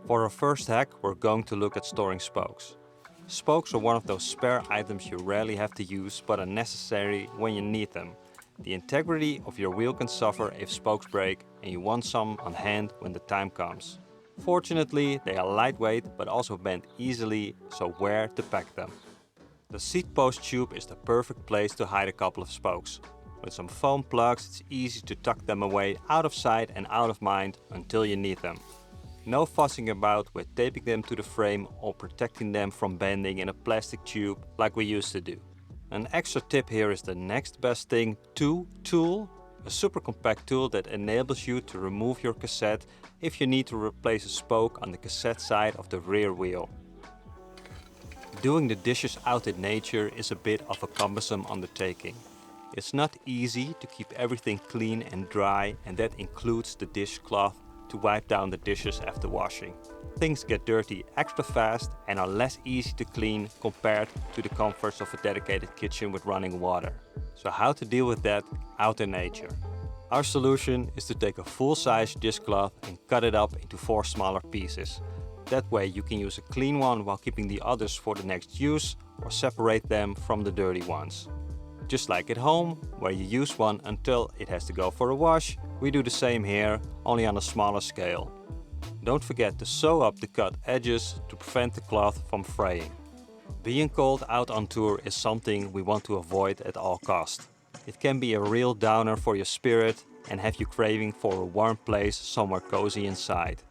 For our first hack, we're going to look at storing spokes. Spokes are one of those spare items you rarely have to use but are necessary when you need them. The integrity of your wheel can suffer if spokes break and you want some on hand when the time comes. Fortunately, they are lightweight but also bend easily, so where to pack them? The seat post tube is the perfect place to hide a couple of spokes. With some foam plugs, it's easy to tuck them away out of sight and out of mind until you need them. No fussing about with taping them to the frame or protecting them from bending in a plastic tube like we used to do. An extra tip here is the next best thing to tool, a super compact tool that enables you to remove your cassette if you need to replace a spoke on the cassette side of the rear wheel. Doing the dishes out in nature is a bit of a cumbersome undertaking. It's not easy to keep everything clean and dry, and that includes the dishcloth to wipe down the dishes after washing. Things get dirty extra fast and are less easy to clean compared to the comforts of a dedicated kitchen with running water. So how to deal with that out in nature? Our solution is to take a full-size dishcloth and cut it up into 4 smaller pieces. That way you can use a clean one while keeping the others for the next use, or separate them from the dirty ones. Just like at home, where you use one until it has to go for a wash, we do the same here, only on a smaller scale. Don't forget to sew up the cut edges to prevent the cloth from fraying. Being cold out on tour is something we want to avoid at all costs. It can be a real downer for your spirit and have you craving for a warm place somewhere cozy inside.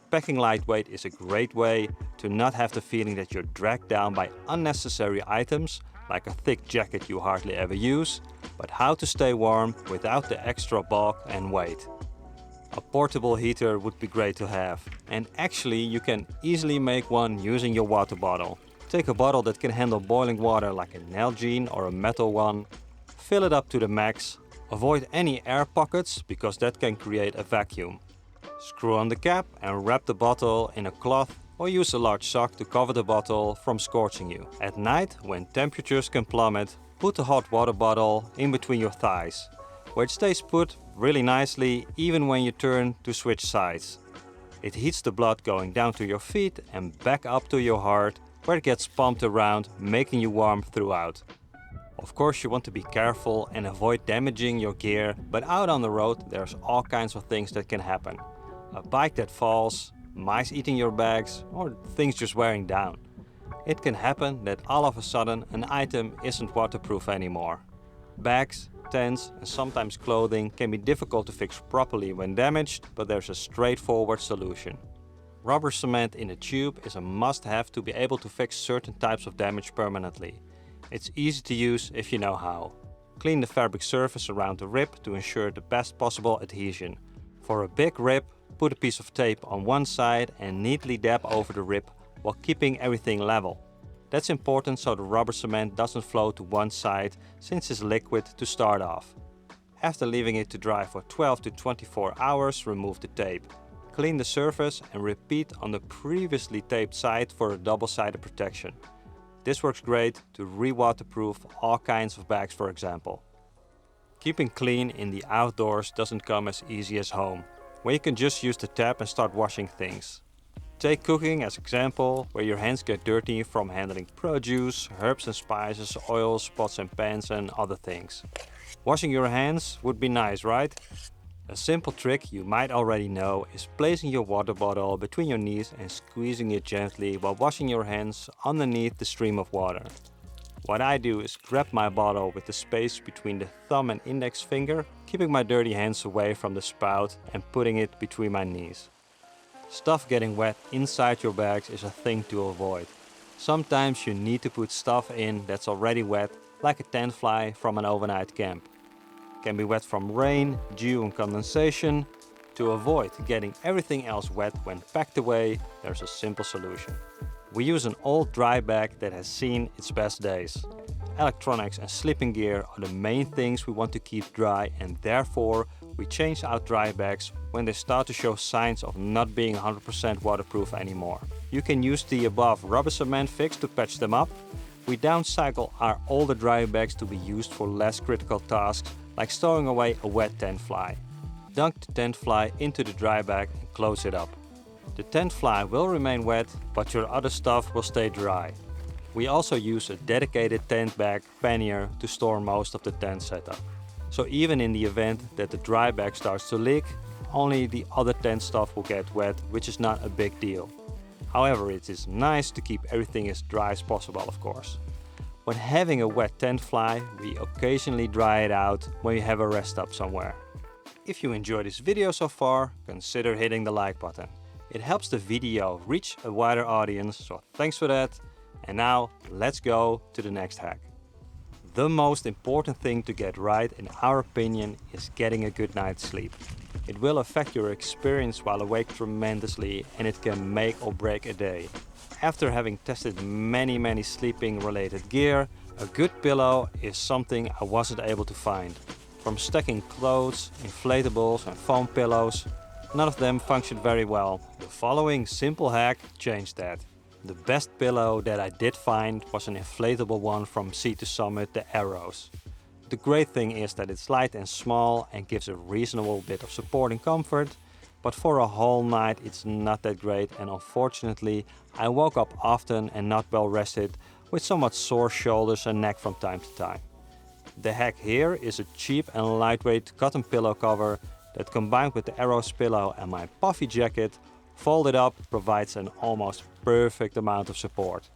Packing lightweight is a great way to not have the feeling that you're dragged down by unnecessary items like a thick jacket you hardly ever use, but how to stay warm without the extra bulk and weight. A portable heater would be great to have, and actually you can easily make one using your water bottle. Take a bottle that can handle boiling water like a Nalgene or a metal one, fill it up to the max, avoid any air pockets because that can create a vacuum. Screw on the cap and wrap the bottle in a cloth or use a large sock to cover the bottle from scorching you. At night, when temperatures can plummet, put the hot water bottle in between your thighs, where it stays put really nicely even when you turn to switch sides. It heats the blood going down to your feet and back up to your heart, where it gets pumped around, making you warm throughout. Of course, you want to be careful and avoid damaging your gear, but out on the road there's all kinds of things that can happen. A bike that falls, mice eating your bags, or things just wearing down. It can happen that all of a sudden an item isn't waterproof anymore. Bags, tents and sometimes clothing can be difficult to fix properly when damaged, but there's a straightforward solution. Rubber cement in a tube is a must-have to be able to fix certain types of damage permanently. It's easy to use if you know how. Clean the fabric surface around the rib to ensure the best possible adhesion. For a big rib, put a piece of tape on one side and neatly dab over the rib while keeping everything level. That's important so the rubber cement doesn't flow to one side since it's liquid to start off. After leaving it to dry for 12 to 24 hours, remove the tape. Clean the surface and repeat on the previously taped side for a double-sided protection. This works great to re-waterproof all kinds of bags, for example. Keeping clean in the outdoors doesn't come as easy as home, where you can just use the tap and start washing things. Take cooking as example, where your hands get dirty from handling produce, herbs and spices, oils, pots and pans and other things. Washing your hands would be nice, right? A simple trick you might already know is placing your water bottle between your knees and squeezing it gently while washing your hands underneath the stream of water. What I do is grab my bottle with the space between the thumb and index finger, keeping my dirty hands away from the spout and putting it between my knees. Stuff getting wet inside your bags is a thing to avoid. Sometimes you need to put stuff in that's already wet, like a tent fly from an overnight camp. Can be wet from rain, dew and condensation. To avoid getting everything else wet when packed away, there's a simple solution. We use an old dry bag that has seen its best days. Electronics and sleeping gear are the main things we want to keep dry, and therefore we change out dry bags when they start to show signs of not being 100% waterproof anymore. You can use the above rubber cement fix to patch them up. We downcycle our older dry bags to be used for less critical tasks, like stowing away a wet tent fly. Dunk the tent fly into the dry bag and close it up. The tent fly will remain wet, but your other stuff will stay dry. We also use a dedicated tent bag pannier to store most of the tent setup. So even in the event that the dry bag starts to leak, only the other tent stuff will get wet, which is not a big deal. However, it is nice to keep everything as dry as possible, of course. When having a wet tent fly, we occasionally dry it out when we have a rest stop somewhere. If you enjoyed this video so far, consider hitting the like button. It helps the video reach a wider audience, so thanks for that. And now, let's go to the next hack. The most important thing to get right, in our opinion, is getting a good night's sleep. It will affect your experience while awake tremendously, and it can make or break a day. After having tested many sleeping related gear, a good pillow is something I wasn't able to find. From stacking clothes, inflatables and foam pillows, none of them functioned very well. The following simple hack changed that. The best pillow that I did find was an inflatable one from Sea to Summit, the Arrows. The great thing is that it's light and small and gives a reasonable bit of support and comfort, but for a whole night it's not that great, and unfortunately I woke up often and not well rested with somewhat sore shoulders and neck from time to time. The hack here is a cheap and lightweight cotton pillow cover that, combined with the Arrows pillow and my puffy jacket, folded up, provides an almost perfect amount of support.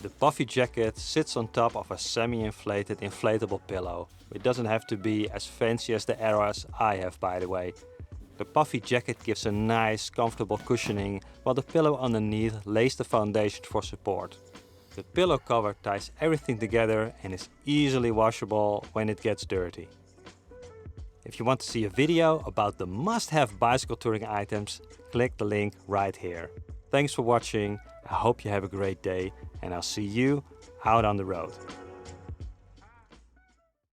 The puffy jacket sits on top of a semi-inflated inflatable pillow. It doesn't have to be as fancy as the Arrows I have, by the way. The puffy jacket gives a nice, comfortable cushioning, while the pillow underneath lays the foundation for support. The pillow cover ties everything together and is easily washable when it gets dirty. If you want to see a video about the must-have bicycle touring items, click the link right here. Thanks for watching, I hope you have a great day, and I'll see you out on the road.